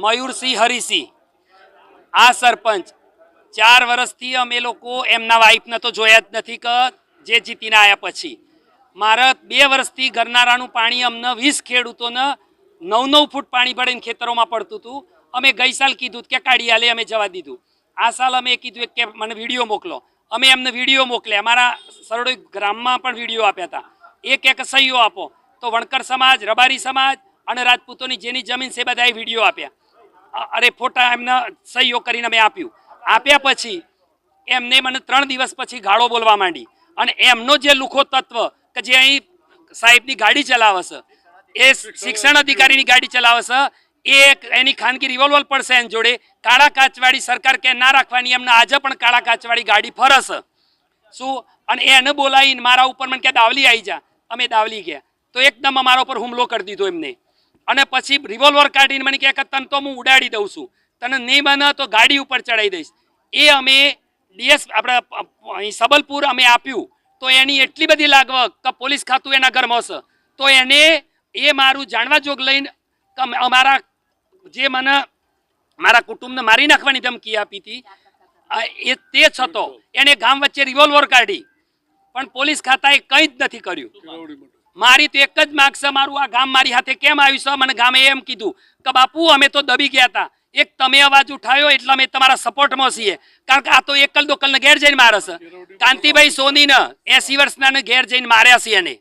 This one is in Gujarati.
મયુરસિંહ હરિસિંહ આ સરપંચ 4 વર્ષથી અમે લોકો એમના વાઇફને તો જોયા જ નથી કે જે જીતીને આવ્યા પછી મારા 2 વર્ષથી ગરનારાનું પાણી અમને 20 ખેડૂતોને 9-9 ફૂટ પાણી ભરીને ખેતરોમાં પડતું હતું. અમે ગઈ સાલ કીધું કે કાઢી આલે, અમે જવા દીધું. આ સાલ અમે કીધું કે મને વિડીયો મોકલો. અમે એમને વિડીયો મોકલ્યા. અમારા સરડોઈ ગ્રામમાં પણ વિડીયો આપ્યા હતા. એક સહીઓ આપો તો વણકર સમાજ, રબારી સમાજ અને રાજપૂતોની જેની જમીન છે બધાએ વિડીયો આપ્યા. અરે ફોટા એમને સહીઓ કરીને અમે આપ્યા પછી એમને મને 3 દિવસ પછી ગાળો બોલવા માંડી. અને એમનો જે લુખો તત્વ કે જે અહીં સાહેબની ગાડી ચલાવે છે, એ શિક્ષણ અધિકારીની ગાડી ચલાવે છે, એની ખાનગી રિવોલ્વર પડશે એની જોડે. કાળા કાચવાળી સરકાર કે ના રાખવાની, એમને આજે પણ કાળા કાચવાળી ગાડી ફરશે શું? અને એને બોલાવીને મારા ઉપર મને કે દાવલી આવી જા. અમે દાવલી ગયા તો એકદમ અમારા ઉપર હુમલો કરી દીધો એમને. અને પછી રિવોલ્વર કાઢીને મને કહે કે તને તો હું ઉડાડી દઉં છું, તને નહીં બને તો ગાડી ઉપર ચડાવી દઈશ. એ અમે ડીએસ આપણે સબલપુર અમે આપ્યું તો એની એટલી બધી લાગવક કે પોલીસ ખાતું એના ઘરમાં છે. તો એને એ મારું જાણવા જોગ લઈને અમારા જે મને મારા કુટુંબને મારી નાખવાની ધમકી આપી હતી, એ તે છતો એને ગામ વચ્ચે રિવોલ્વર કાઢી, પણ પોલીસ ખાતાએ કંઈ જ નથી કર્યું. મારી તો એક જ માગ છે, મારું આ ગામ મારી હાથે કેમ આવ્યું છે? મને ગામે એમ કીધું કે બાપુ અમે તો દબી ગયા હતા, એક તમે અવાજ ઉઠાવ્યો એટલે અમે તમારા સપોર્ટમાં છીએ. કારણ કે આ તો એકલ દોકલને ઘેર જઈને મારે છે. કાંતિભાઈ સોનીને 80 વર્ષના ઘેર જઈને માર્યા છે એને.